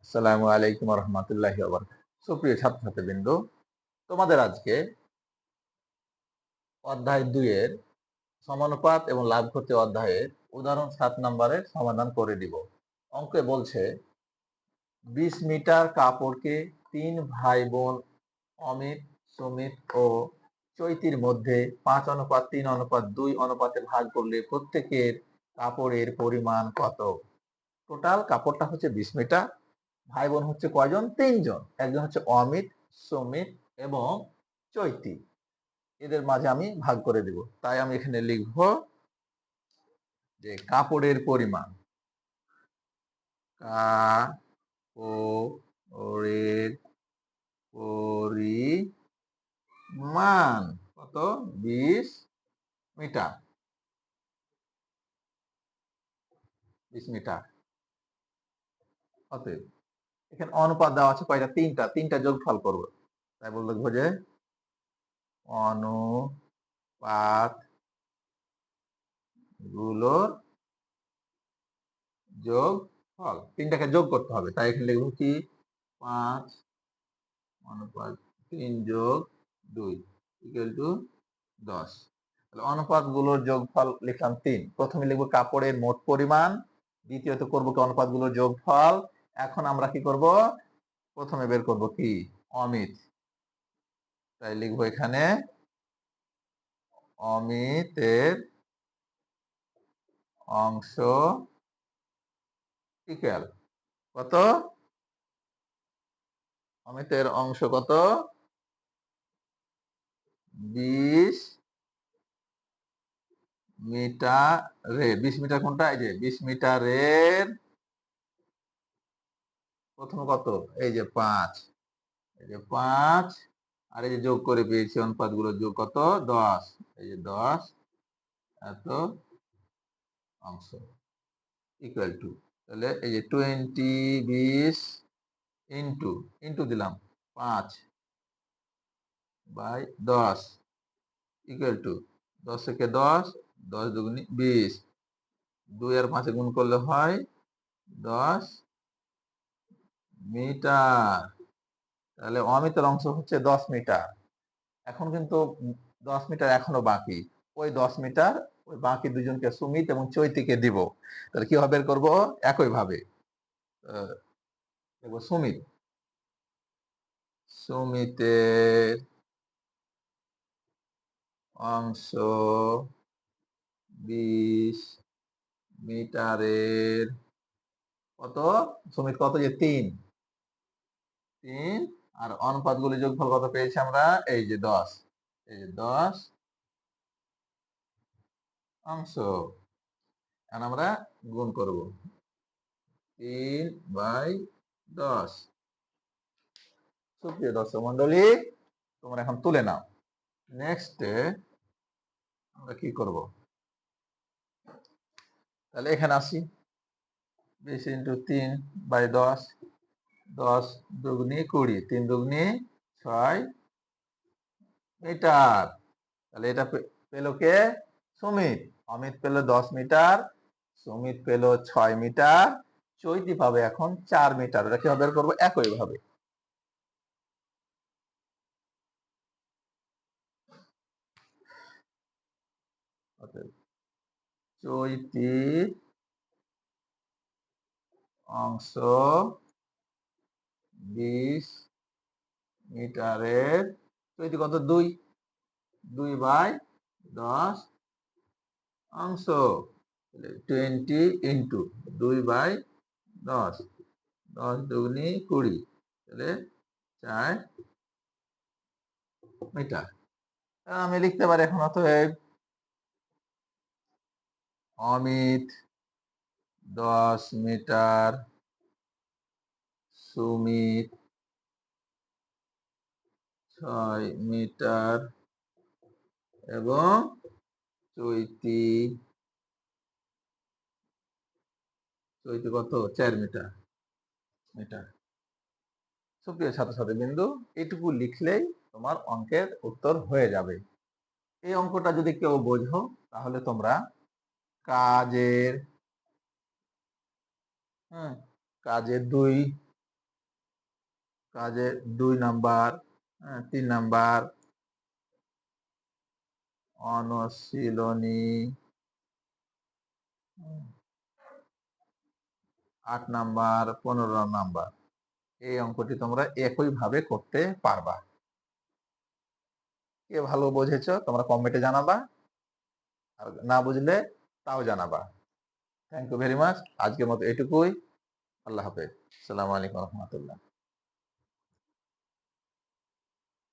আসসালামু আলাইকুম রহমতুল্লাহি ওয়া বারাকাতুহু। সুপ্রিয় ছাত্রছাত্রীবৃন্দ, তোমাদের আজকে অধ্যায় ২ এর সমানুপাত এবং লাভ ক্ষতি অধ্যায়ের উদাহরণ ৭ নম্বরের সমাধান করে দিব। অঙ্কে বলছে ২০ মিটার কাপড়কে ৩ ভাই বোন অমিত, সুমিত ও চৈতির মধ্যে ৫:৩:২ অনুপাতে ভাগ করলে প্রত্যেকের কাপড়ের পরিমাণ কত? টোটাল কাপড়টা হচ্ছে ২০ মিটার। ভাই বোন হচ্ছে কয়জন? ৩ জন। একজন হচ্ছে অমিত, সুমিত এবং চৈতি। এদের মাঝে আমি ভাগ করে দিব। তাই আমি এখানে লিখব যে কাপড়ের পরিমাণ, কাপড়ের পরিমাণ কত? ২০ মিটার। ২০ মিটার। অতএব এখানে অনুপাত দেওয়া আছে কয়টা? ৩টা। ৩টা যোগফল করব। তাই বলে লিখব যে অনুপাত গুলোর যোগফল। ৩টাকে যোগ করতে হবে। তাই এখানে লিখব কি ৫:৩+২ = ১০। তাহলে অনুপাতগুলোর যোগফল লিখলাম ৩। প্রথমে লিখব কাপড়ের মোট পরিমাণ, দ্বিতীয়ত করব কি অনুপাতগুলোর যোগফল। এখন আমরা কি করব? প্রথমে বের করব কি অমিত। তাই লিখব এখানে অমিতের অংশ ইকুয়াল কত? অমিতের অংশ কত? ২০ মিটারে। ২০ মিটার কোনটা? এই যে ২০ মিটারের প্রথম কত? এই যে ৫। এই যে ৫ আর এই যে যোগ করে পেয়েছি অনুপাতগুলোর যোগ কত? ১০। এই যে ১০ এত অংশ ইকুয়াল টু, তাহলে এই যে 20 ইন্টু দিলাম 5/10 ইকুয়াল টু ১০ থেকে ১০, ১০ দুগুণে ২০, ২ আর ৫ গুণ করলে হয় ১০ মিটার। তাহলে অমিতের অংশ হচ্ছে ১০ মিটার। এখন কিন্তু ১০ মিটার এখনো বাকি। ওই ১০ মিটার ওই বাকি দুজনকে সুমিত এবং চৈতিকে দিব। তাহলে কিভাবে বের করব? একইভাবে সুমিত, সুমিতের অংশ ২০ মিটারের কত? সুমিত কত? যে ৩। আর অনুপাতগুলি যোগফল কত পেয়েছি আমরা? এই যে ১০। এই যে ১০ অংশ। এখন আমরা গুণ করব ৩/১০। সুপ্রিয় দর্শক মন্ডলী, তোমরা এখন তুলে নাও। নেক্সটে আমরা কি করব? তাহলে এখানে আসি ২০ × ৩/১০, ১০ দুগুণে ২০, ৩ দুগুণে ৬ মিটার। তাহলে এটা পেল কে? সুমিত। অমিত পেল ১০ মিটার, সুমিত পেল ৬ মিটার, চৈতি পাবে এখন ৪ মিটার। এটা কিভাবে বের করবো? একইভাবে চৈতির অংশ ২০ মিটারের চৈতি কত? ২। ২/১০ অংশ 20 ইন্টু 2/10, ১০ দুগুণে ২০, তাহলে ৪ মিটার। আমি লিখতে পারি এখন অতএব অমিত ১০ মিটার, সুমিত ৬ মিটার এবং চৈতি কত? ৪ মিটার। সুপ্রিয় ছাত্রছাত্রী বিন্দু, এইটুকু লিখলেই তোমার অঙ্কের উত্তর হয়ে যাবে। এই অঙ্কটা যদি কেউ বোঝো তাহলে তোমরা কাজের কাজের ২ কাজের 2 নাম্বার, 3 নাম্বার অনুশীলনী, 8 নাম্বার, 15 নাম্বার। এই অঙ্কটি তোমরা একইভাবে করতে পারবা। কে ভালো বুঝেছো তোমরা কমেন্টে জানাবা, আর না বুঝলে তাও জানাবা। Thank you very much. আজকের মতো এটুকুই। আল্লাহ হাফেজ। আসসালামু আলাইকুম রহমতুল্লাহ।